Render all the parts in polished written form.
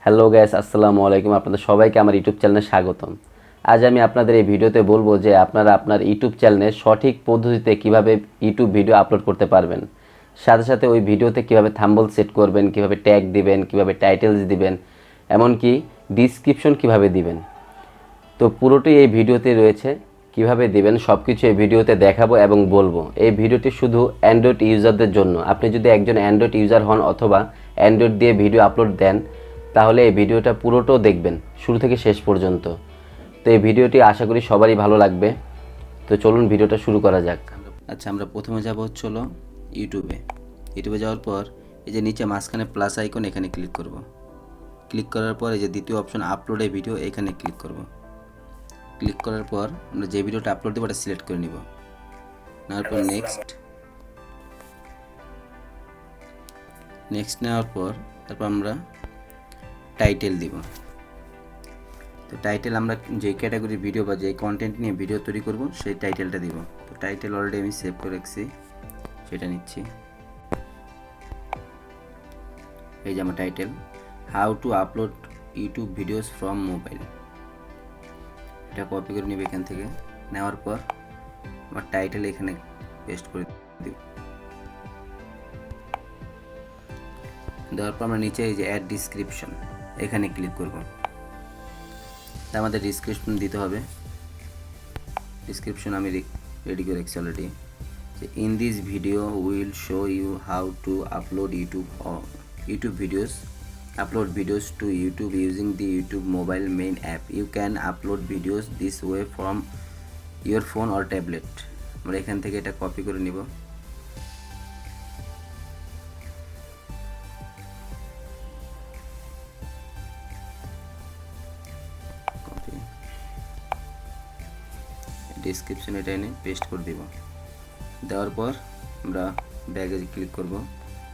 Hello guys, আসসালামু আলাইকুম। আপনাদের সবাইকে আমার ইউটিউব চ্যানেলে স্বাগতম। আজ আমি আপনাদের এই ভিডিওতে বলবো যে আপনারা আপনার ইউটিউব চ্যানেলে সঠিক পদ্ধতিতে কিভাবে ইউটিউব ভিডিও আপলোড করতে পারবেন। সাথে সাথে ওই ভিডিওতে কিভাবে থাম্বনেল সেট করবেন, কিভাবে ট্যাগ দিবেন, কিভাবে টাইটেলস দিবেন, এমনকি ডেসক্রিপশন কিভাবে দিবেন। তো পুরোটাই এই ভিডিওতে রয়েছে। কিভাবে দিবেন সব কিছু এই ভিডিওতে দেখাবো এবং বলবো। এই ভিডিওটি শুধু অ্যান্ড্রয়েড ইউজারদের জন্য। আপনি যদি একজন অ্যান্ড্রয়েড ইউজার হন অথবা অ্যান্ড্রয়েড দিয়ে ভিডিও আপলোড দেন, তাহলে এই ভিডিওটা পুরোটাও দেখবেন শুরু থেকে শেষ পর্যন্ত। তো এই ভিডিওটি আশা করি সবারই ভালো লাগবে। তো চলুন ভিডিওটা শুরু করা যাক। আচ্ছা, আমরা প্রথমে যাব হলো ইউটিউবে যাওয়ার পর এই যে নিচে মাঝখানে প্লাস আইকন, এখানে ক্লিক করব। ক্লিক করার পর এই যে দ্বিতীয় অপশন আপলোড এ ভিডিও, এখানে ক্লিক করব। ক্লিক করার পর আমরা যে ভিডিওটা আপলোড দেবো ওটা সিলেক্ট করে নিব। নেওয়ার পর নেক্সট নেওয়ার পর তারপর আমরা টাইটেল দিব। তো টাইটেল আমরা যে ক্যাটাগরি ভিডিও বা যে কন্টেন্ট নিয়ে ভিডিও তৈরি করব সেই টাইটেলটা দিব। তো টাইটেল অলরেডি আমি সেভ করে রাখছি, সেটা নিচ্ছি। এই যে আমার title, how to upload YouTube videos from mobile. এটা কপি করে নিব এখান থেকে। নেওয়ার পর আমার টাইটেল এখানে পেস্ট করে দিব। দেওয়ার পর আমরা নিচে এই যে অ্যাড ডিসক্রিপশন, এখানে ক্লিক করব। আমাদের ডিসক্রিপশন দিতে হবে। ডিসক্রিপশন আমি রেডি করে রাখছি already. In this video will show you how to upload YouTube videos to YouTube using the YouTube mobile main app. You can upload videos this way from your phone or tablet. আমরা এখান থেকে এটা copy করে নিব। Description এটা এনে paste করে দিব। দেওয়ার পর আমরা ব্যাগে ক্লিক করব।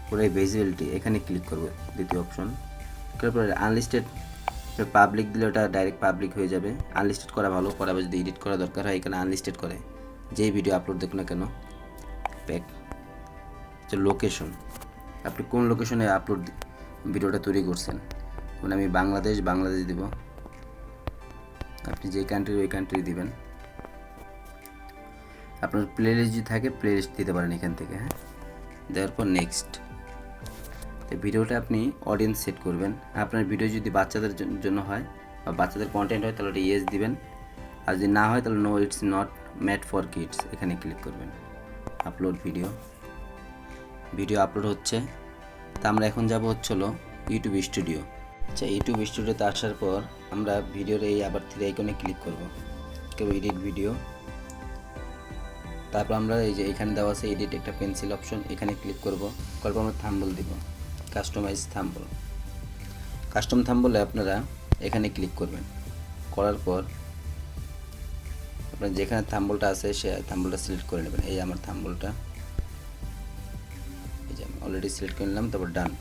পরে ভিজিবিলিটি এখানে ক্লিক করব, দ্বিতীয় অপশন। তারপরে আনলিস্টেড পাবলিক দিলে ওটা ডাইরেক্ট পাবলিক হয়ে যাবে। আনলিস্টেড করা ভালো, পরে আবার যদি এডিট করা দরকার হয় এখানে আনলিস্টেড করে যেই ভিডিও আপলোড দেখুন না কেন। ব্যাক লোকেশন, আপনি কোন লোকেশনে আপলোড ভিডিওটা তৈরি করছেন। মানে আমি বাংলাদেশ দিব। আপনি যে কান্ট্রি ওই কান্ট্রি দিবেন। আপনার প্লেলিস্ট যদি থাকে প্লেলিস্ট দিতে পারেন এখান থেকে। হ্যাঁ, দেওয়ার পর নেক্সট। তো ভিডিওটা আপনি অডিয়েন্স সেট করবেন। আপনার ভিডিও যদি বাচ্চাদের জন্য হয় বা বাচ্চাদের কন্টেন্ট হয় তাহলে ওটা ইয়েস দিবেন, আর যদি না হয় তাহলে no, it's not made for kids, এখানে ক্লিক করবেন। আপলোড ভিডিও আপলোড হচ্ছে। তা আমরা এখন যাব হলো ইউটিউব স্টুডিও। আচ্ছা, ইউটিউব স্টুডিওতে আসার পর আমরা ভিডিওর এই আবার 3 আইকনে ক্লিক করব। কেউ এডিট ভিডিও। তারপর আমরা এই যে এখানে দেওয়া আছে এডিট একটা পেন্সিল অপশন, এখানে ক্লিক করব। করার পর আমরা থাম্বনেল দিব, কাস্টমাইজ থাম্বনেল। কাস্টম থাম্বনেলে আপনারা এখানে ক্লিক করবেন। করার পর আপনার যেখানে থাম্বনেলটা আছে সে থাম্বনেলটা সিলেক্ট করে নেবেন। এই আমার থাম্বনেলটা, এই যে আমি অলরেডি সিলেক্ট করে নিলাম। তারপর ডান।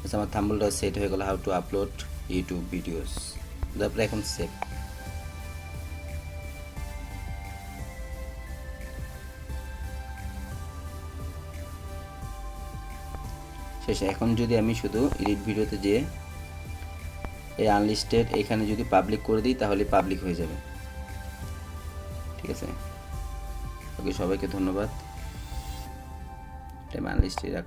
আচ্ছা, আমার থাম্বনেলটা সেট হয়ে গেল, how to upload YouTube videos. তারপরে এখন সেভ। শেষে এখন যদি আমি শুধু এডিট ভিডিওতে যেয়ে এই আনলিস্টেড এখানে যদি পাবলিক করে দিই তাহলে পাবলিক হয়ে যাবে। ঠিক আছে, ওকে, সবাইকে ধন্যবাদ। এটা আমি আনলিস্টেড রাখ।